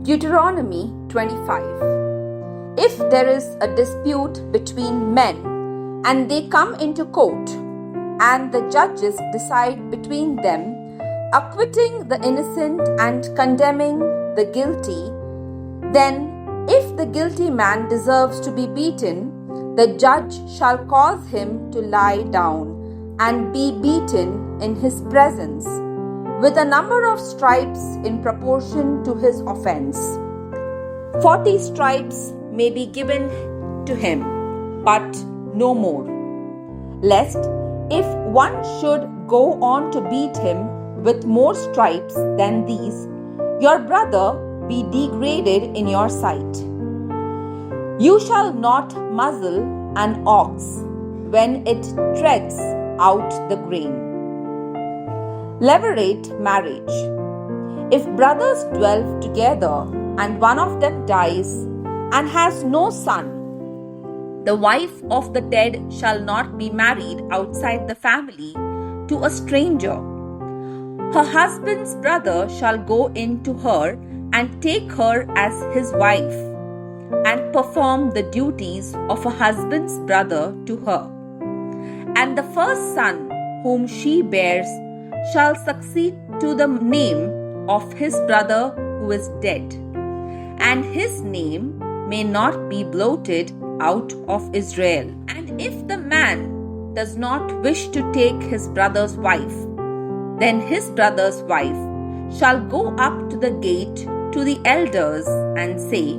Deuteronomy 25. If there is a dispute between men and they come into court, and the judges decide between them, acquitting the innocent and condemning the guilty, then if the guilty man deserves to be beaten, the judge shall cause him to lie down and be beaten in his presence, with a number of stripes in proportion to his offense. 40 stripes may be given to him, but no more, lest if one should go on to beat him with more stripes than these, your brother be degraded in your sight. You shall not muzzle an ox when it treads out the grain. Levirate marriage. If brothers dwell together and one of them dies and has no son, the wife of the dead shall not be married outside the family to a stranger. Her husband's brother shall go in to her and take her as his wife, and perform the duties of a husband's brother to her. And the first son whom she bears shall succeed to the name of his brother who is dead, and his name may not be blotted out of Israel. And if the man does not wish to take his brother's wife, then his brother's wife shall go up to the gate to the elders and say,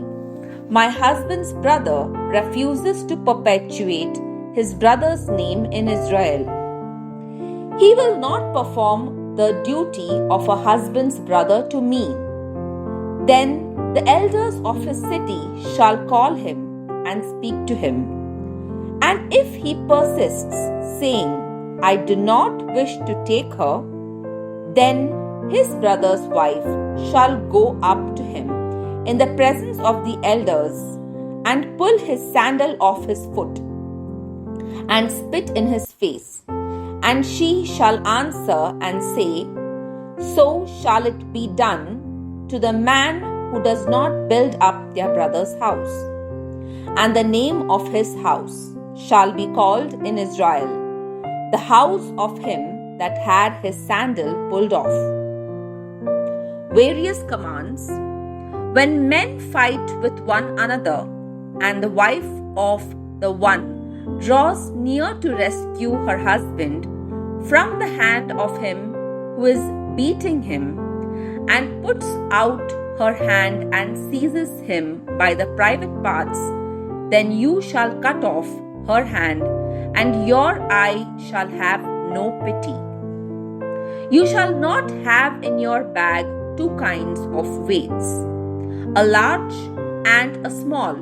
My husband's brother refuses to perpetuate his brother's name in Israel. He will not perform the duty of a husband's brother to me. Then the elders of his city shall call him and speak to him. And if he persists, saying, I do not wish to take her, then his brother's wife shall go up to him in the presence of the elders and pull his sandal off his foot and spit in his face. And she shall answer and say, So shall it be done to the man who does not build up their brother's house. And the name of his house shall be called in Israel, the house of him that had his sandal pulled off. Various commands. When men fight with one another, and the wife of the one draws near to rescue her husband from the hand of him who is beating him, and puts out her hand and seizes him by the private parts, then you shall cut off her hand, and your eye shall have no pity. You shall not have in your bag two kinds of weights, a large and a small.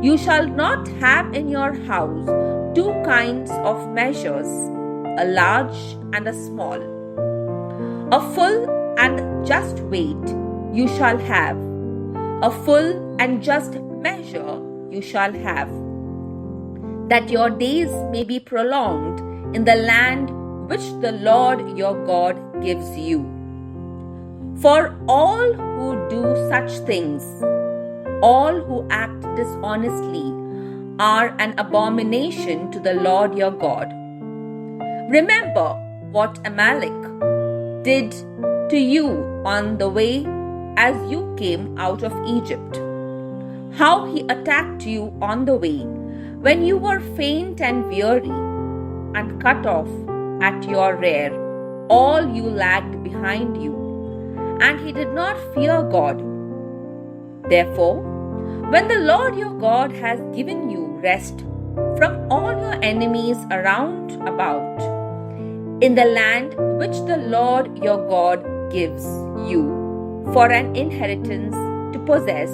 You shall not have in your house two kinds of measures, a large and a small. A full and just weight you shall have, a full and just measure you shall have, that your days may be prolonged in the land which the Lord your God gives you. For all who do such things, all who act dishonestly, are an abomination to the Lord your God. Remember what Amalek did to you on the way as you came out of Egypt, how he attacked you on the way when you were faint and weary, and cut off at your rear all you lagged behind you, and he did not fear God. Therefore, when the Lord your God has given you rest from all your enemies around about, in the land which the Lord your God gives you for an inheritance to possess,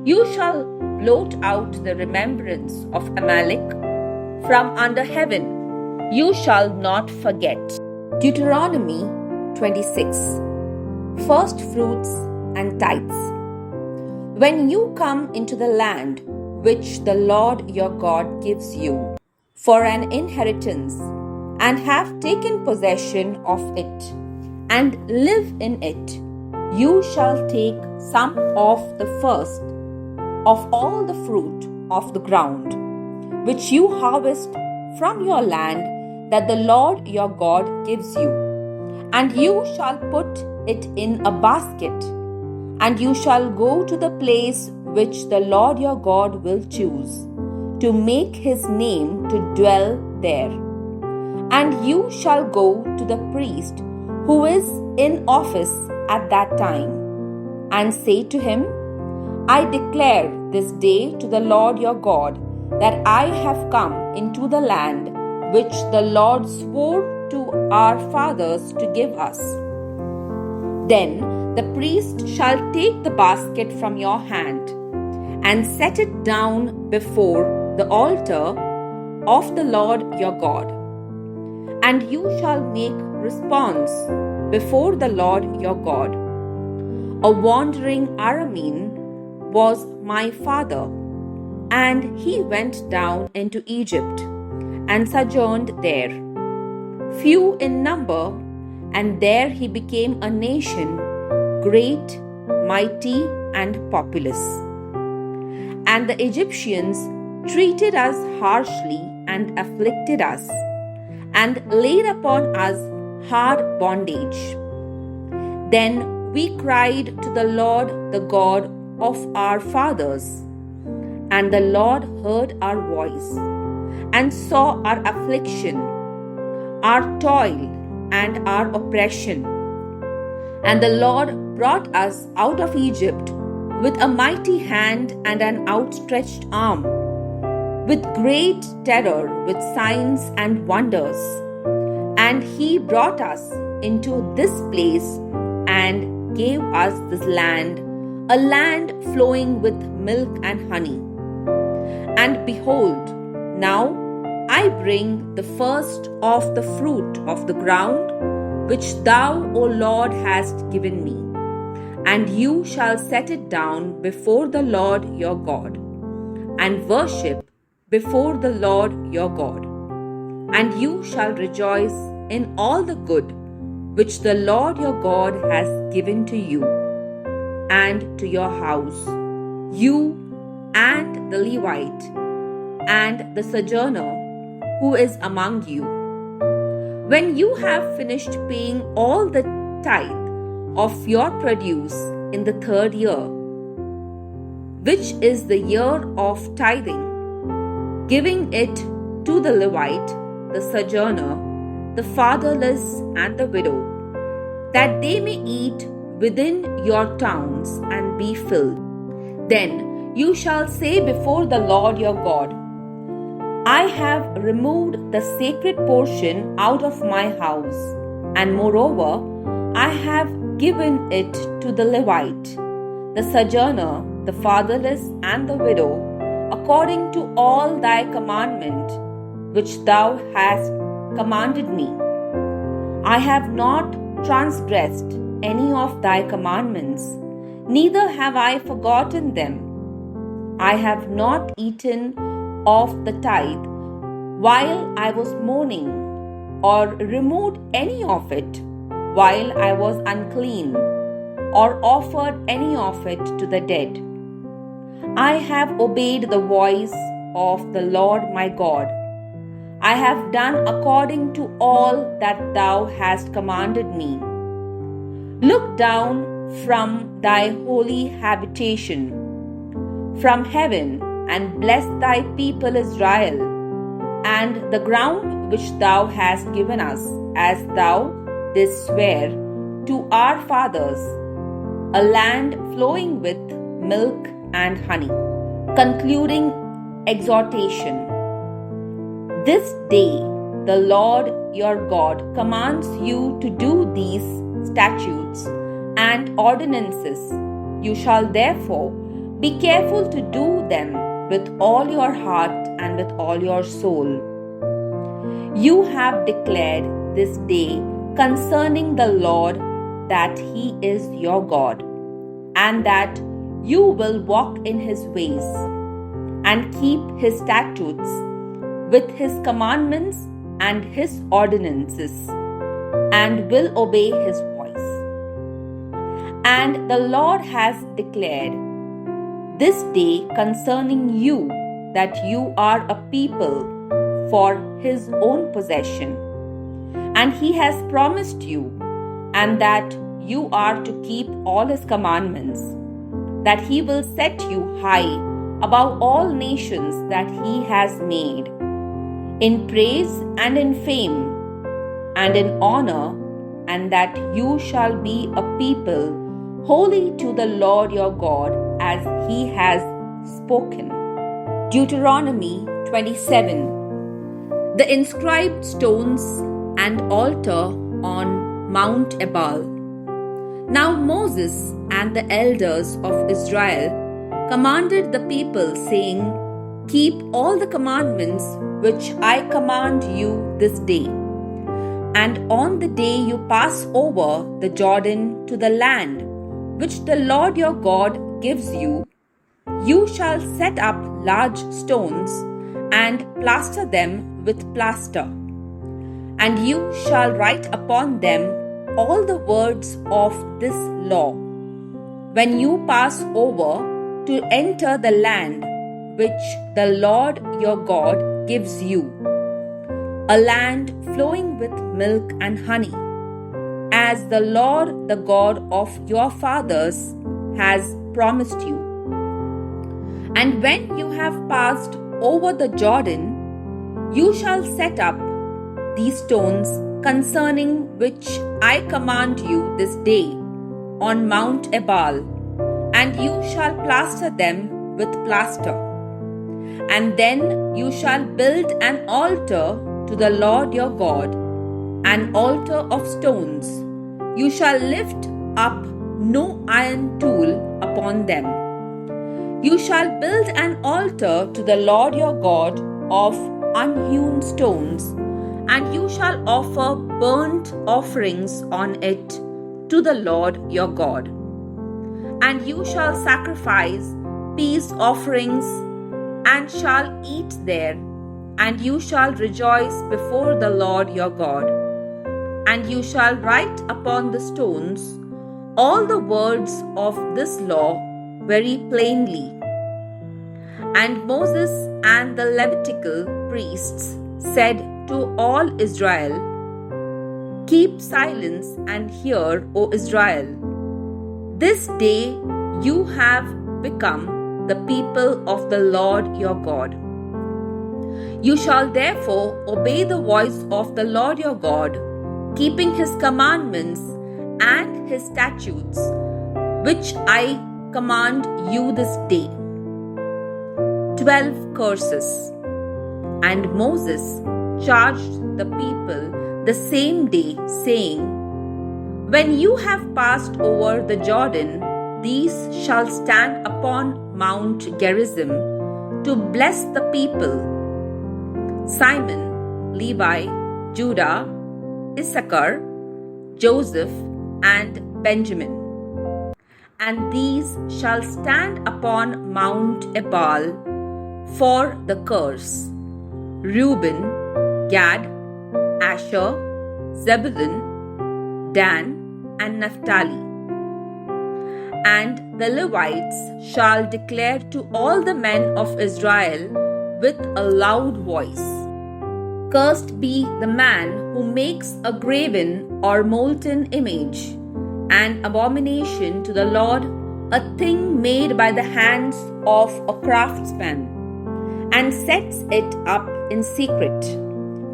you shall blot out the remembrance of Amalek from under heaven. You shall not forget. Deuteronomy 26. First fruits and tithes. When you come into the land which the Lord your God gives you for an inheritance, and have taken possession of it, and live in it, You shall take some of the first of all the fruit of the ground, which you harvest from your land that the Lord your God gives you, and you shall put it in a basket, and you shall go to the place which the Lord your God will choose, to make his name to dwell there. And you shall go to the priest who is in office at that time, and say to him, I declare this day to the Lord your God that I have come into the land which the Lord swore to our fathers to give us. Then the priest shall take the basket from your hand and set it down before the altar of the Lord your God. And you shall make response before the Lord your God. A wandering Aramean was my father, and he went down into Egypt and sojourned there, few in number, and there he became a nation, great, mighty, and populous. And the Egyptians treated us harshly and afflicted us, and laid upon us hard bondage. Then we cried to the Lord, the God of our fathers, and the Lord heard our voice, and saw our affliction, our toil, and our oppression. And the Lord brought us out of Egypt with a mighty hand and an outstretched arm, with great terror, with signs and wonders. And he brought us into this place and gave us this land, a land flowing with milk and honey. And behold, now I bring the first of the fruit of the ground, which thou, O Lord, hast given me. And you shall set it down before the Lord your God, and worship before the Lord your God. And you shall rejoice in all the good which the Lord your God has given to you and to your house, you and the Levite and the sojourner who is among you. When you have finished paying all the tithe of your produce in the 3rd year, which is the year of tithing, giving it to the Levite, the sojourner, the fatherless, and the widow, that they may eat within your towns and be filled. Then you shall say before the Lord your God, I have removed the sacred portion out of my house, and moreover, I have given it to the Levite, the sojourner, the fatherless, and the widow, according to all thy commandment, which thou hast commanded me. I have not transgressed any of thy commandments, neither have I forgotten them. I have not eaten of the tithe while I was mourning, or removed any of it while I was unclean, or offered any of it to the dead. I have obeyed the voice of the Lord my God. I have done according to all that thou hast commanded me. Look down from thy holy habitation, from heaven, and bless thy people Israel, and the ground which thou hast given us, as thou didst swear to our fathers, a land flowing with milk and honey. Concluding exhortation. This day the Lord your God commands you to do these statutes and ordinances. You shall therefore be careful to do them with all your heart and with all your soul. You have declared this day concerning the Lord that he is your God, and that you will walk in his ways and keep his statutes with his commandments and his ordinances, and will obey his voice. And the Lord has declared this day concerning you that you are a people for his own possession. And he has promised you, and that you are to keep all his commandments, that he will set you high above all nations that he has made, in praise and in fame and in honor, and that you shall be a people holy to the Lord your God, as he has spoken. Deuteronomy 27. The inscribed stones and altar on Mount Ebal. Now Moses and the elders of Israel commanded the people, saying, Keep all the commandments which I command you this day. And on the day you pass over the Jordan to the land which the Lord your God gives you, you shall set up large stones and plaster them with plaster. And you shall write upon them all the words of this law, when you pass over to enter the land which the Lord your God gives you, a land flowing with milk and honey, as the Lord, the God of your fathers, has promised you. And when you have passed over the Jordan, you shall set up these stones concerning which I command you this day on Mount Ebal, and you shall plaster them with plaster. And then you shall build an altar to the Lord your God, an altar of stones. You shall lift up no iron tool upon them. You shall build an altar to the Lord your God of unhewn stones, and you shall offer burnt offerings on it to the Lord your God. And you shall sacrifice peace offerings, and shall eat there, and you shall rejoice before the Lord your God. And you shall write upon the stones all the words of this law very plainly. And Moses and the Levitical priests said to all Israel, Keep silence and hear, O Israel. This day you have become the people of the Lord your God. You shall therefore obey the voice of the Lord your God, keeping his commandments and his statutes, which I command you this day. 12 curses. And Moses charged the people the same day, saying, When you have passed over the Jordan, these shall stand upon Mount Gerizim to bless the people: Simon, Levi, Judah, Issachar, Joseph, and Benjamin. And these shall stand upon Mount Ebal for the curse: Reuben, Gad, Asher, Zebulun, Dan, and Naphtali. And the Levites shall declare to all the men of Israel with a loud voice, Cursed be the man who makes a graven or molten image, an abomination to the Lord, a thing made by the hands of a craftsman, and sets it up in secret.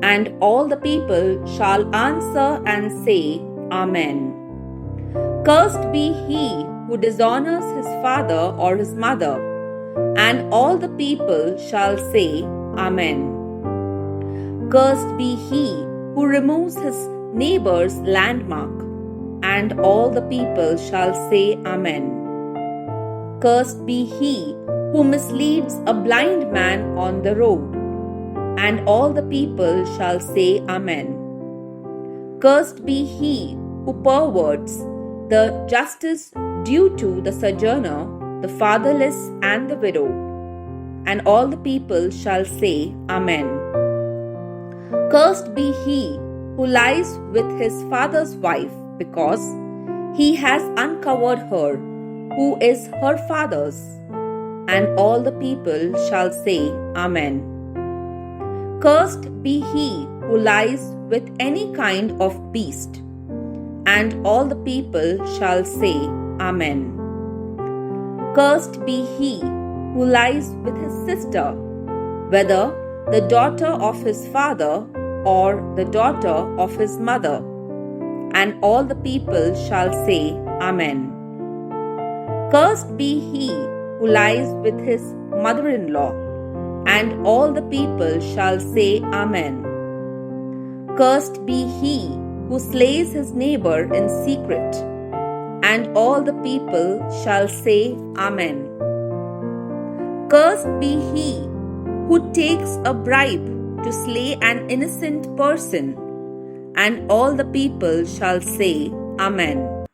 And all the people shall answer and say, Amen. Cursed be he who dishonors his father or his mother. And all the people shall say, Amen. Cursed be he who removes his neighbor's landmark. And all the people shall say, Amen. Cursed be he who misleads a blind man on the road. And all the people shall say, Amen. Cursed be he who perverts the justice due to the sojourner, the fatherless, and the widow. And all the people shall say, Amen. Cursed be he who lies with his father's wife, because He has uncovered her, who is her father's. And all the people shall say, Amen. Cursed be he who lies with any kind of beast. And all the people shall say, Amen. Cursed be he who lies with his sister, whether the daughter of his father or the daughter of his mother. And all the people shall say, Amen. Cursed be he who lies with his mother-in-law, and all the people shall say, Amen. Cursed be he who slays his neighbor in secret, and all the people shall say, Amen. Cursed be he who takes a bribe to slay an innocent person, and all the people shall say, Amen.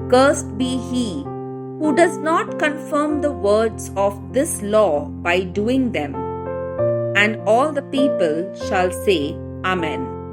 Cursed be he who does not confirm the words of this law by doing them, and all the people shall say, Amen.